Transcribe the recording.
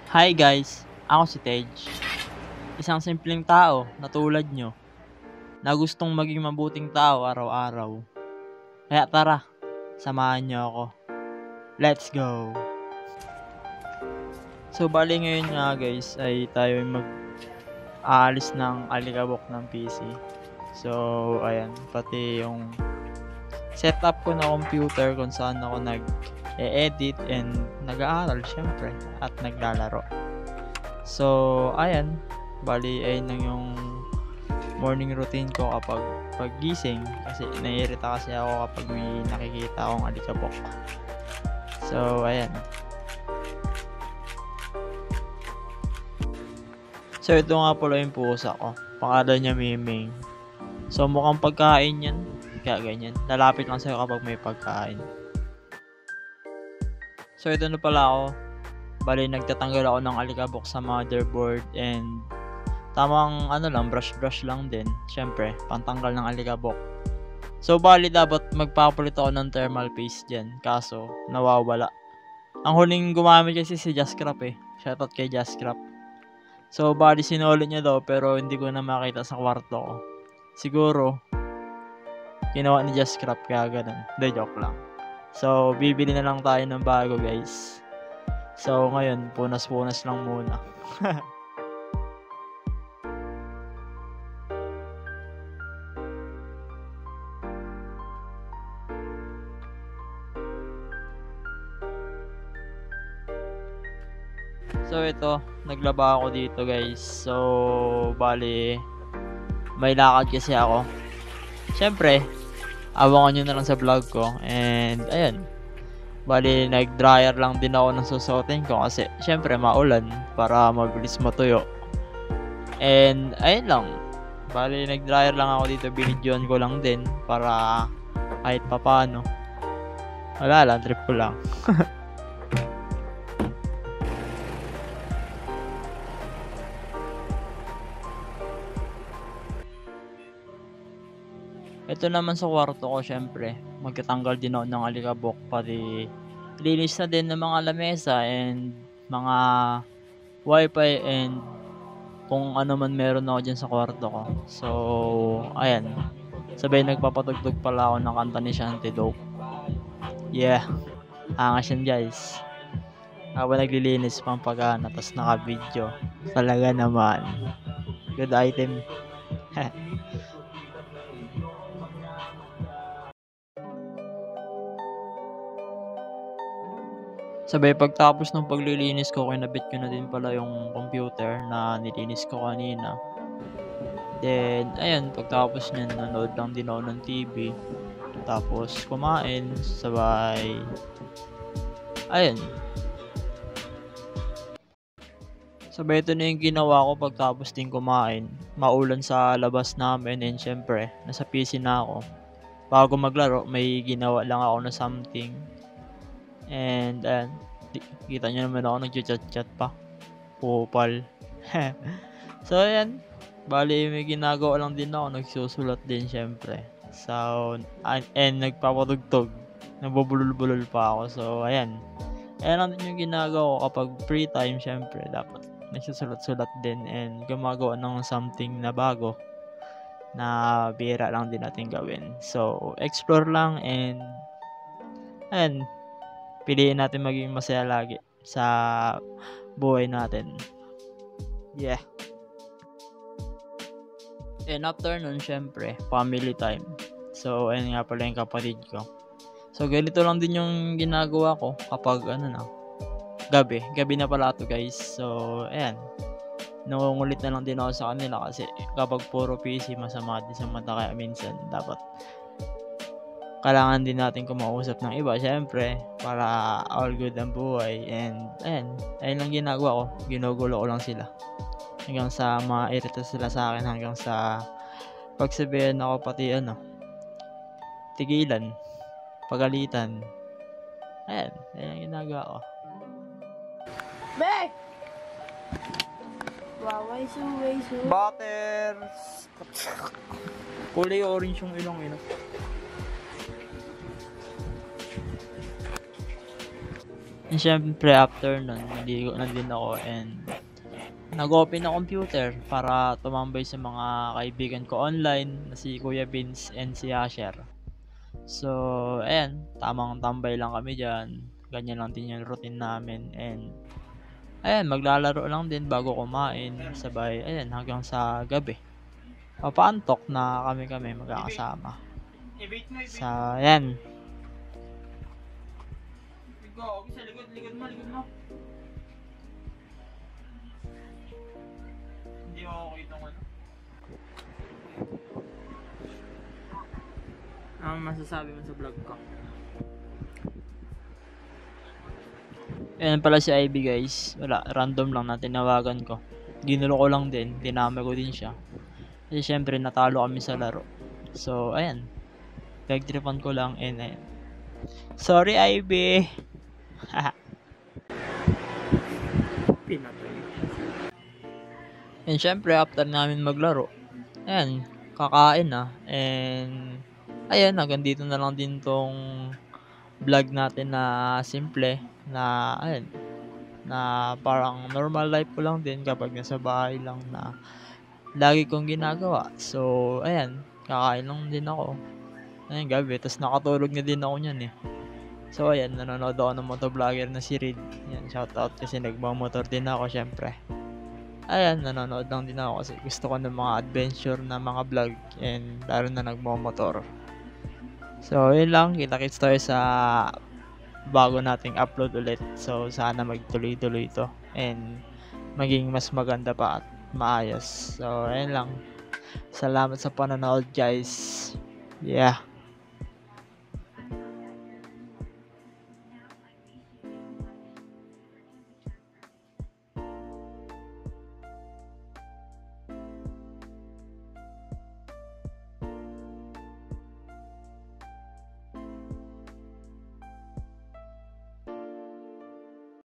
Hi guys, ako si Tej. Isang simpleng tao na tulad nyo na gustong maging mabuting tao araw-araw. Kaya tara, samahan nyo ako. Let's go! So bali ngayon nga guys ay tayo mag-aalis ng alikabok ng PC. So ayan, pati yung setup ko na computer kung saan ako nag-edit and nag-aaral syempre at naglalaro. So ayan, bali ay nang yung morning routine ko kapag paggising kasi naiirita kasi ako kapag may nakikita akong alikabok. So ayan. So ito nga pala yung pusa ko. Pangalan niya Miming. So mukhang pagkain yan. Kaya ganyan. Lalapit lang sa'yo kapag may pagkain. So ito na pala ako. Bali nagtatanggal ako ng alikabok sa motherboard and tamang brush lang din. Syempre, pantanggal ng alikabok. So bali dapat magpapalit ako ng thermal paste dyan. Kaso nawawala. Ang huling gumamit kasi si Jascrap eh. Shoutout kay Jascrap. So bali sinulit niya daw pero hindi ko na makita sa kwarto ko. Siguro ginawa ni Jascrap kaya ganun. Hindi, joke lang. So bibili na lang tayo ng bago guys. So ngayon punas-punas lang muna. So ito, naglaba ako dito guys. So bali may lakad kasi ako. Syempre, abangan nyo na lang sa vlog ko. And ayun, bali nag-dryer lang din ako ng susuotin ko kasi syempre maulan para mabilis matuyo. And ayun lang, bali nag-dryer lang ako dito, binidyoan ko lang din para kahit papano. Wala lang, trip ko lang. Ito naman sa kwarto ko, syempre, magtatanggal din ako ng alikabok, pati linis na din ng mga lamesa and mga wifi and kung ano man meron ako dyan sa kwarto ko. So, ayan. Sabay nagpapatugtog pala ako ng kanta ni Shanty Dope. Yeah, angas yan guys. Habang naglilinis pang pagana, tas naka-video. Talaga naman. Good item. Sabay pagtapos ng paglilinis ko, kinabit ko na din pala yung computer na nilinis ko kanina. Then, ayan, pagtapos nyan, nanood lang din ako ng TV. Tapos, kumain, sabay. Ayan. Sabay ito na yung ginawa ko pagtapos din kumain. Maulan sa labas namin and syempre, nasa PC na ako. Bago maglaro, may ginawa lang ako na something. And ayan, kita nyo naman ako nag-chat-chat pa. Pupal. So ayan, bali may ginagawa lang din ako, nagsusulat din syempre. So, and nagpapatugtog. Nabubulol-bulol pa ako. So ayan. Ayan lang din yung ginagawa ko kapag free time syempre. Dapat nagsusulat-sulat din and gumagawa ng something na bago na bihira lang din natin gawin. So, explore lang and ayan, piliin natin maging masaya lagi sa buhay natin. Yeah. And after nun, syempre, family time. So, ayun nga pala yung kapatid ko. So, ganito lang din yung ginagawa ko kapag gabi. Gabi na pala ito guys. So, ayan. Nangungulit na lang din ako sa kanila kasi kapag puro PC, masama din sa mata. Kaya minsan, dapat kailangan din natin kumausap ng iba, syempre, para all good ang buhay. And ayun lang ginagawa ko, ginugulo ko lang sila hanggang sa mairita sila sa akin, hanggang sa pagsabihan ako, pati tigilan, pagalitan. Ayun ang ginagawa ko. Be! Waway su. Butter! Kulay orange yung ilong ino. And siyempre after nun naligo na din ako and nag-open ng computer para tumambay sa mga kaibigan ko online na si Kuya Vince and si Asher. So, ayan, tamang tambay lang kami diyan, ganyan lang din yung routine namin and ayan, maglalaro lang din bago kumain, sabay ayan hanggang sa gabi. Papaantok na kami-kami magkakasama. Sa ayan. Sa likod mo. Hindi ako kita ng ano. Ano masasabi mo sa vlog ko? Ayan pala si Ivy guys. Wala, random lang na tinawagan ko. Ginulo ko lang din, dinamay ko din siya. Kasi syempre natalo kami sa laro. So, ayan. Nagtripan ko lang and ayan. Sorry Ivy! Pinatay. And syempre after namin maglaro, ayan, kakain na. And ayan, hanggang dito na lang din tong vlog natin na simple na ayan, na parang normal life ko lang din kapag nasa bahay lang na lagi kong ginagawa. So, ayan, kakain lang din ako. Ayan, gabi, tapos nakatulog na din ako niyan eh. So, ayan, nanonood ako ng motovlogger na si Reed. Ayan, shoutout kasi nagmamotor din ako syempre. Ayan, nanonood lang din ako kasi gusto ko ng mga adventure na mga vlog and lalo na nagmamotor. So, yun lang, kita-kits tayo sa bago nating upload ulit. So, sana magtuloy-tuloy ito and maging mas maganda pa at maayos. So, ayun lang. Salamat sa panonood guys. Yeah.